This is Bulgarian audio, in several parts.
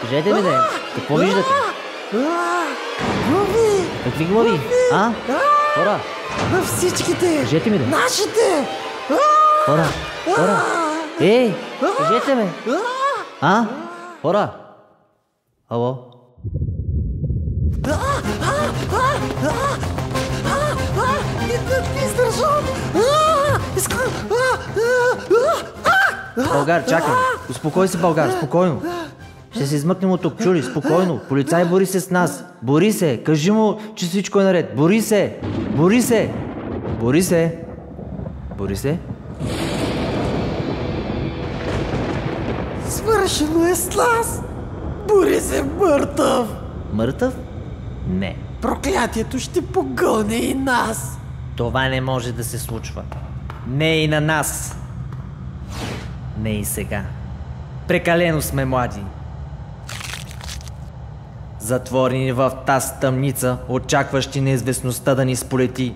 Кажете ми да какво виждате? Глави! Какви глави? Хора! На всичките! Кажете ми да. Нашите! Хора! Кажете ме! Хора! Ало? Не издържам! Българ, чакай! Успокой се, Българ, спокойно! Ще се измъкнем от тук, чули? Спокойно! Полицай, бори се с нас! Бори се! Кажи му, че всичко е наред! Бори се! Бори се! Бори се! Бори се! Свършено е с нас! Борис е мъртъв! Мъртъв? Не. Проклятието ще погълне и нас! Това не може да се случва. Не и на нас. Не и сега. Прекалено сме млади. Затворени в тази тъмница, очакващи неизвестността да ни сполети.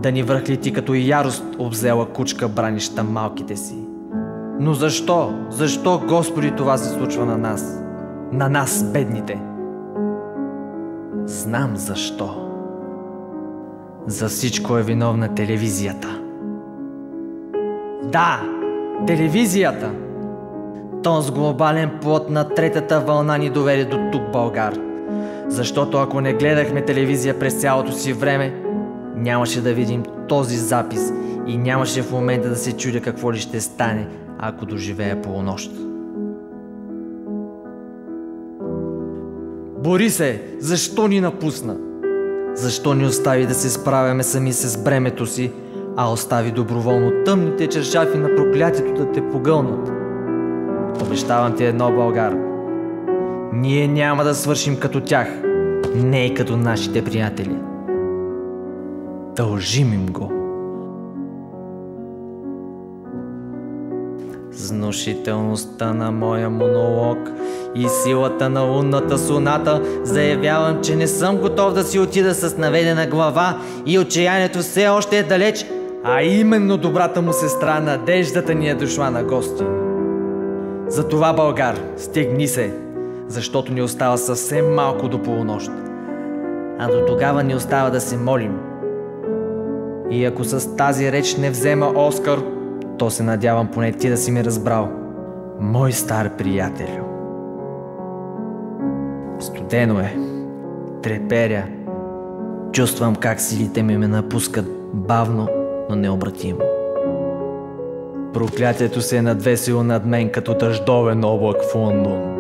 Да ни връхлети като ярост обзела кучка, бранища малките си. Но защо? Защо, Господи, това се случва на нас? На нас, бедните. Знам защо. За всичко е виновна телевизията. Да, телевизията! Този глобален плод на третата вълна ни доведе до тук, Българ. Защото ако не гледахме телевизия през цялото си време, нямаше да видим този запис и нямаше в момента да се чудя какво ли ще стане, ако доживея полунощ. Борисе, защо ни напусна? Защо ни остави да се справяме сами с бремето си, а остави доброволно тъмните чершафи на проклятието да те погълнат? Обещавам ти едно, Българ. Ние няма да свършим като тях, не и като нашите приятели. Дължим им го. С внушителността на моя монолог и силата на лунната соната заявявам, че не съм готов да си отида с наведена глава и отчаянието все още е далеч, а именно добрата му сестра Надеждата ни е дошла на гости. Затова, Българ, стегни се, защото ни остава съвсем малко до полунощ. А до тогава ни остава да се молим. И ако с тази реч не взема Оскар, то се надявам поне ти да си ми разбрал, мой стар приятелю. Студено е, треперя, чувствам как силите ми ме напускат бавно, но необратимо. Проклятието се е надвесило над мен като дъждовен облак в Лондон.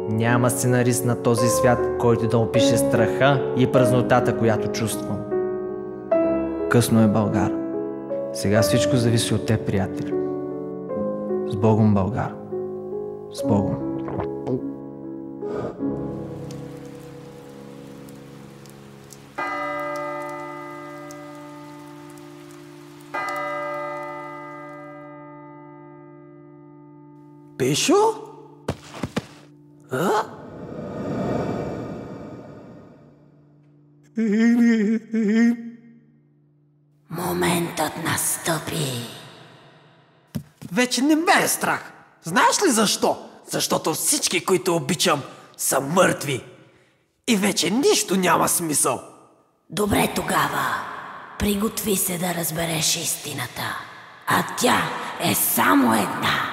Няма сценарист на този свят, който да опише страха и празнотата, която чувствам. Късно е, Българ. Сега всичко зависи от теб, приятели. С Богом, Българ. С Богом. Пешо? Моментът настъпи. Вече не ме е страх. Знаеш ли защо? Защото всички, които обичам, са мъртви. И вече нищо няма смисъл. Добре тогава. Приготви се да разбереш истината. А тя е само една.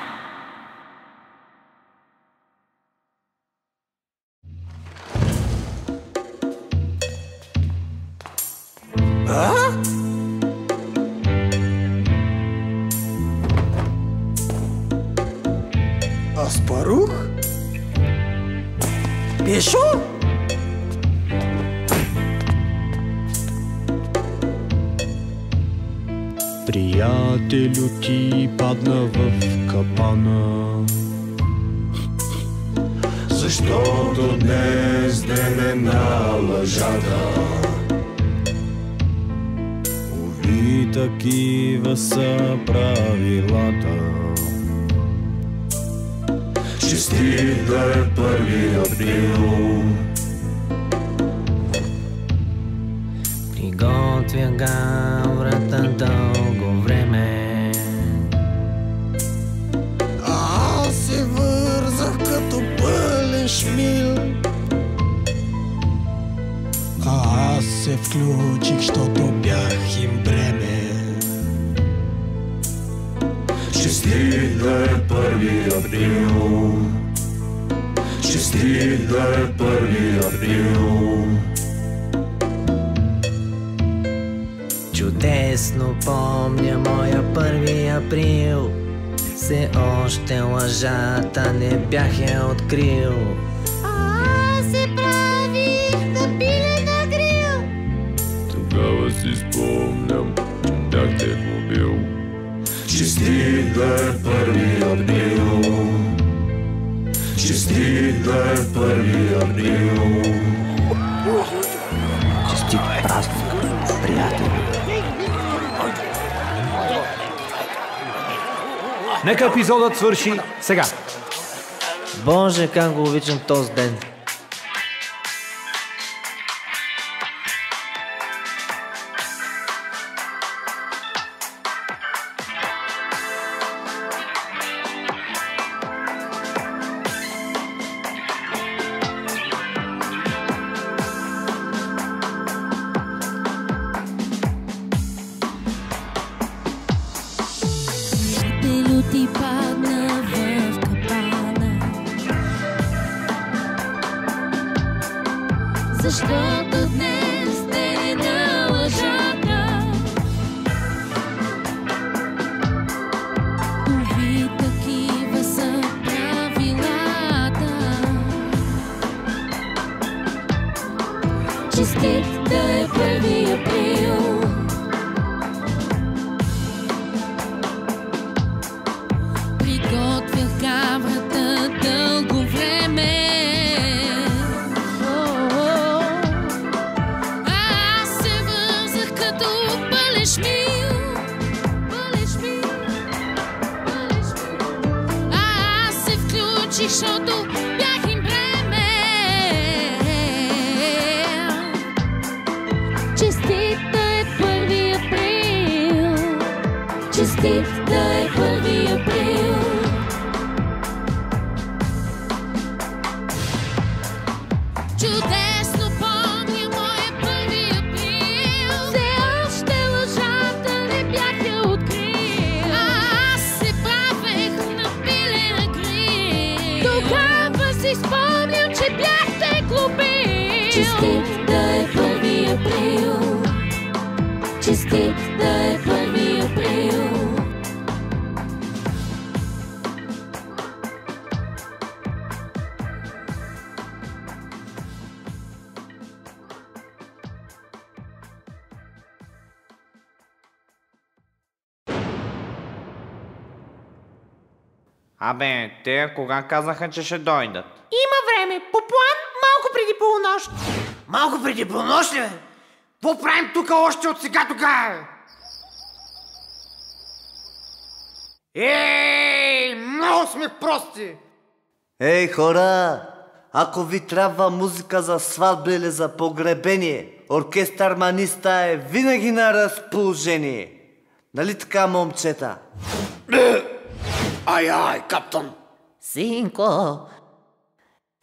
Аспарух? Пешо? Приятелю ти падна в капана, защото днес ден е на лъжата. Уви, такива са правилата. Честит да е 1 април. Приготвя гаврата дълго време. изключих, щото бях им бреме. Честит да е 1 април. Честит да е 1 април. Чудесно помня моя 1 април. Все още лъжата не бях я открил. Аз се правих на пилена грил. Тогава си спомням, че бях те убил. Честит да е 1 април. Честит да е 1 април. Честит празник, приятели! Нека епизодът свърши сега. Боже, как го обичам този ден! Приятелю ти падна в капана, защото днес ден на лъжата. Уви, такива са правилата. Честит да е 1 април. Приготвях каврата дълго време. Аз се вързах като палешмил. Аз се включих, защото бях им бреме. Честит да е 1 април. Честит да е 1 април. Чудесно помня моя 1 април. Все още лъжата не бях я открил. Аз се правех на пилена грил. Тогава си спомням, че бях те глупил. Честит да е 1 април. Честит да е 1 април. Абе, те кога казаха, че ще дойдат? Има време, по план малко преди полунощ. Малко преди полунощ ли, бе? Какво правим тук още от сега тогава? Ей, много сме прости! Ей, хора! Ако ви трябва музика за сватба или за погребение, оркестър Маниста е винаги на разположение. Нали така, момчета? Ай, каптан! Синко,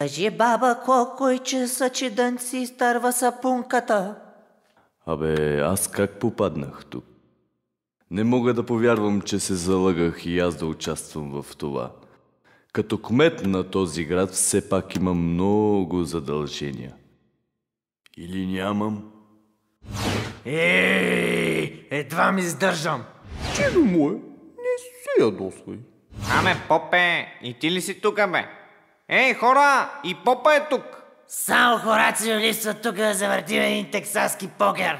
кажи баба колко часа, че дън си изтърва сапунката. Абе, аз как попаднах тук? Не мога да повярвам, че се залъгах и аз да участвам в това. Като кмет на този град все пак имам много задължения. Или нямам? Ей, едва ми издържам. Чидо му е, не се ядосвай. Абе, Попе, и ти ли си тук, бе? Ей, хора, и Попа е тук. Само Хорацио липсва тук да завъртим един тексаски покер.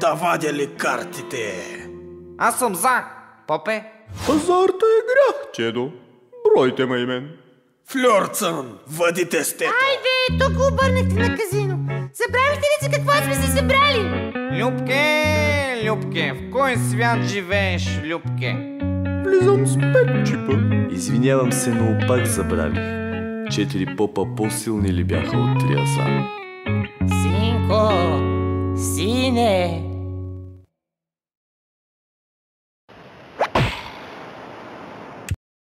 Да вадя ли картите? Аз съм за. Попе? Пазарта е грях, чедо. Бройте ме и мен. Фльорцън, въдите стето. Айде, тук обърнахте на казино. Забравихте ли си какво сме си събрали? Любке, в кой свят живееш, Любке? Влизам с 5 чипа. Извинявам се, но пак забравих. 4 попа по-силни ли бяха от 3 аса? Синко, сине,